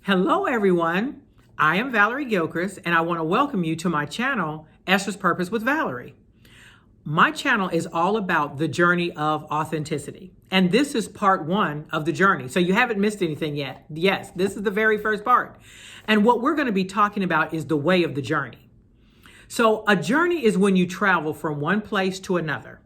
Hello, everyone. I am Valerie Gilchrist, and I want to welcome you to my channel, Esther's Purpose with Valerie. My channel is all about the journey of authenticity, and this is part one of the journey. So you haven't missed anything yet. Yes, this is the very first part. And what we're going to be talking about is the way of the journey. So a journey is when you travel from one place to another.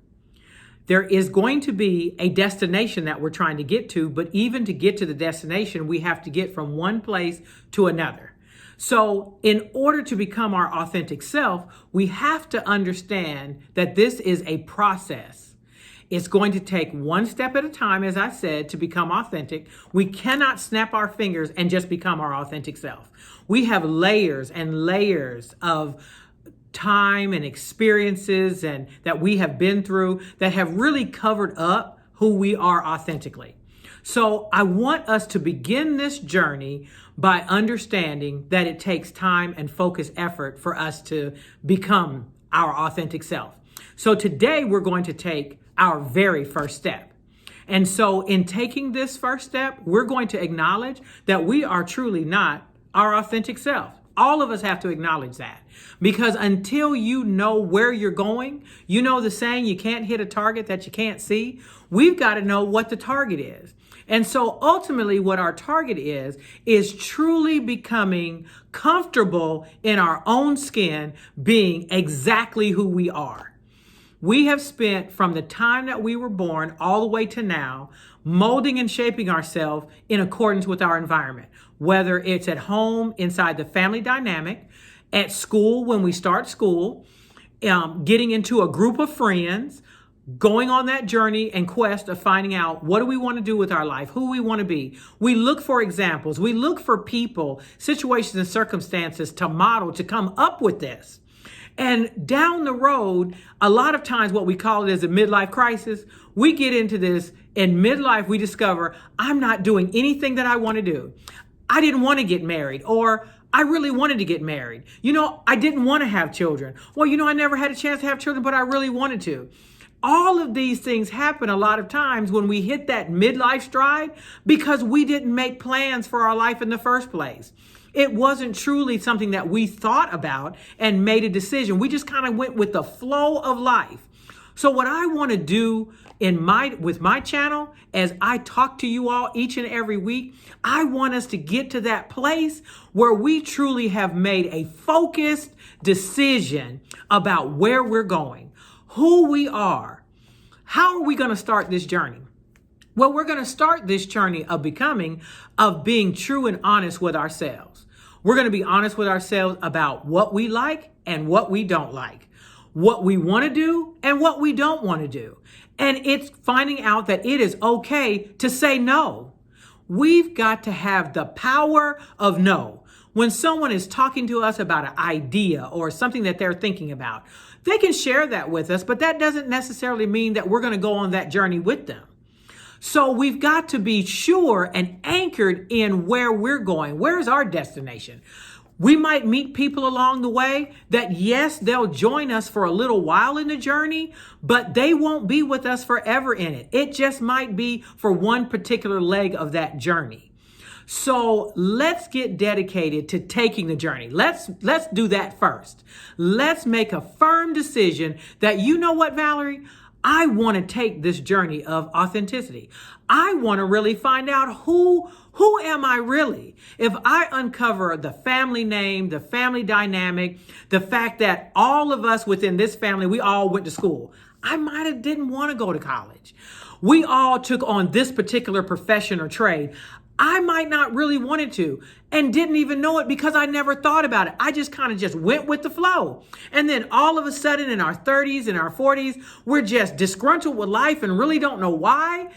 There is going to be a destination that we're trying to get to, but even to get to the destination, we have to get from one place to another. So in order to become our authentic self, we have to understand that this is a process. It's going to take one step at a time, as I said, to become authentic. We cannot snap our fingers and just become our authentic self. We have layers and layers of time and experiences and that we have been through that have really covered up who we are authentically. So I want us to begin this journey by understanding that it takes time and focused effort for us to become our authentic self. So today we're going to take our very first step. And so in taking this first step, we're going to acknowledge that we are truly not our authentic self. All of us have to acknowledge that, because until you know where you're going, you know the saying, you can't hit a target that you can't see. We've got to know what the target is. And so ultimately what our target is truly becoming comfortable in our own skin, being exactly who we are. We have spent from the time that we were born all the way to now, molding and shaping ourselves in accordance with our environment, whether it's at home, inside the family dynamic, at school when we start school, getting into a group of friends, going on that journey and quest of finding out what do we want to do with our life, who we want to be. We look for examples. We look for people, situations, and circumstances to model, to come up with this. And down the road, a lot of times what we call it is a midlife crisis. We get into this in midlife, we discover I'm not doing anything that I want to do. I didn't want to get married, or I really wanted to get married. I didn't want to have children. Well, I never had a chance to have children, but I really wanted to. All of these things happen a lot of times when we hit that midlife stride because we didn't make plans for our life in the first place. It wasn't truly something that we thought about and made a decision. We just kind of went with the flow of life. So what I want to do with my channel, as I talk to you all each and every week, I want us to get to that place where we truly have made a focused decision about where we're going, who we are. How are we going to start this journey? Well, we're going to start this journey of being true and honest with ourselves. We're going to be honest with ourselves about what we like and what we don't like, what we want to do and what we don't want to do. And it's finding out that it is okay to say no. We've got to have the power of no. When someone is talking to us about an idea or something that they're thinking about, they can share that with us, but that doesn't necessarily mean that we're going to go on that journey with them. So we've got to be sure and anchored in where we're going. Where's our destination? We might meet people along the way that, yes, they'll join us for a little while in the journey, but they won't be with us forever in it. It just might be for one particular leg of that journey. So let's get dedicated to taking the journey. Let's do that first. Let's make a firm decision that, you know what, Valerie? I want to take this journey of authenticity. I want to really find out who am I really? If I uncover the family name, the family dynamic, the fact that all of us within this family, we all went to school. I might have didn't want to go to college. We all took on this particular profession or trade. I might not really wanted to and didn't even know it because I never thought about it. I just kind of just went with the flow. And then all of a sudden in our 30s and our 40s, we're just disgruntled with life and really don't know why.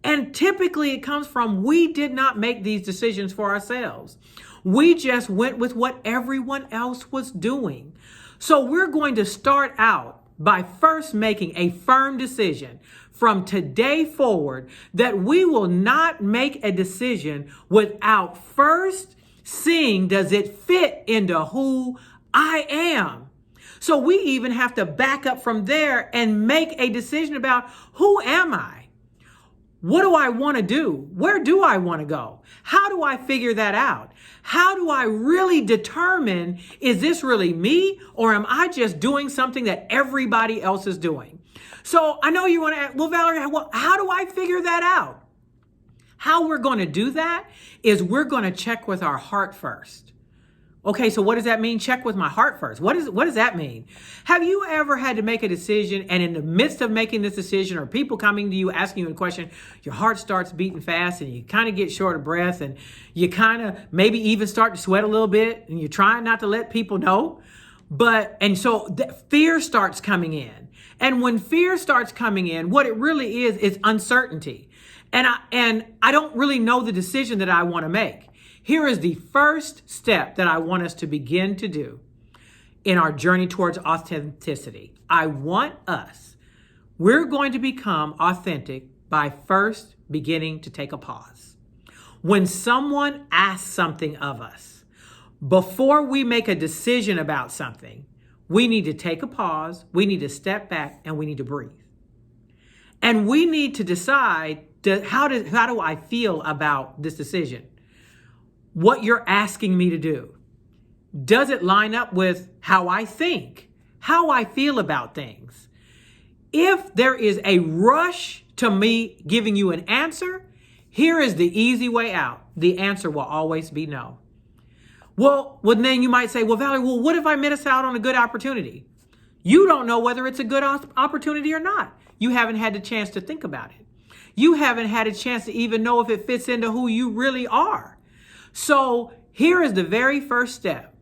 And typically it comes from we did not make these decisions for ourselves. We just went with what everyone else was doing. So we're going to start out by first making a firm decision from today forward that we will not make a decision without first seeing, does it fit into who I am? So we even have to back up from there and make a decision about, who am I? What do I want to do? Where do I want to go? How do I figure that out? How do I really determine, is this really me, or am I just doing something that everybody else is doing? So I know you want to ask, well, Valerie, how do I figure that out? How we're going to do that is we're going to check with our heart first. Okay, so what does that mean? Check with my heart first. What does that mean? Have you ever had to make a decision, and in the midst of making this decision, or people coming to you asking you a question, your heart starts beating fast and you kind of get short of breath, and you kind of maybe even start to sweat a little bit, and you're trying not to let people know. And so fear starts coming in. And when fear starts coming in, what it really is uncertainty. And I don't really know the decision that I want to make. Here is the first step that I want us to begin to do in our journey towards authenticity. We're going to become authentic by first beginning to take a pause. When someone asks something of us, before we make a decision about something, we need to take a pause, we need to step back, and we need to breathe. And we need to decide, how do I feel about this decision? What you're asking me to do. Does it line up with how I think, how I feel about things? If there is a rush to me giving you an answer, here is the easy way out. The answer will always be no. Well, then you might say, well, Valerie, what if I miss out on a good opportunity? You don't know whether it's a good opportunity or not. You haven't had the chance to think about it. You haven't had a chance to even know if it fits into who you really are. So here is the very first step.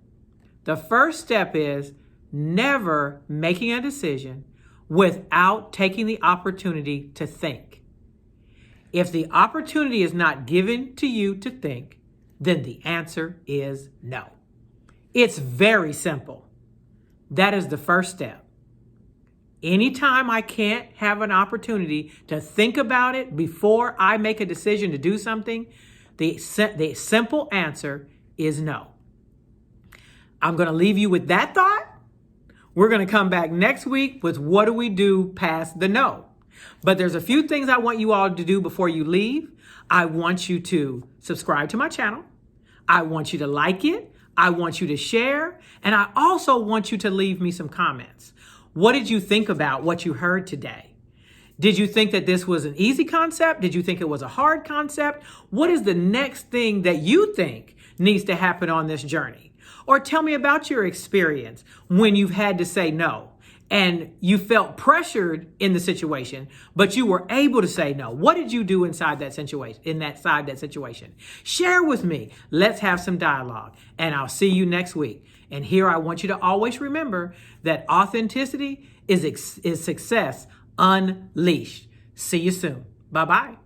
The first step is never making a decision without taking the opportunity to think. If the opportunity is not given to you to think, then the answer is no. It's very simple. That is the first step. Anytime I can't have an opportunity to think about it before I make a decision to do something, the simple answer is no. I'm going to leave you with that thought. We're going to come back next week with what do we do past the no. But there's a few things I want you all to do before you leave. I want you to subscribe to my channel. I want you to like it. I want you to share. And I also want you to leave me some comments. What did you think about what you heard today? Did you think that this was an easy concept? Did you think it was a hard concept? What is the next thing that you think needs to happen on this journey? Or tell me about your experience when you've had to say no and you felt pressured in the situation, but you were able to say no. What did you do inside that situation? Share with me. Let's have some dialogue, and I'll see you next week. And here I want you to always remember that authenticity is success unleashed. See you soon. Bye-bye.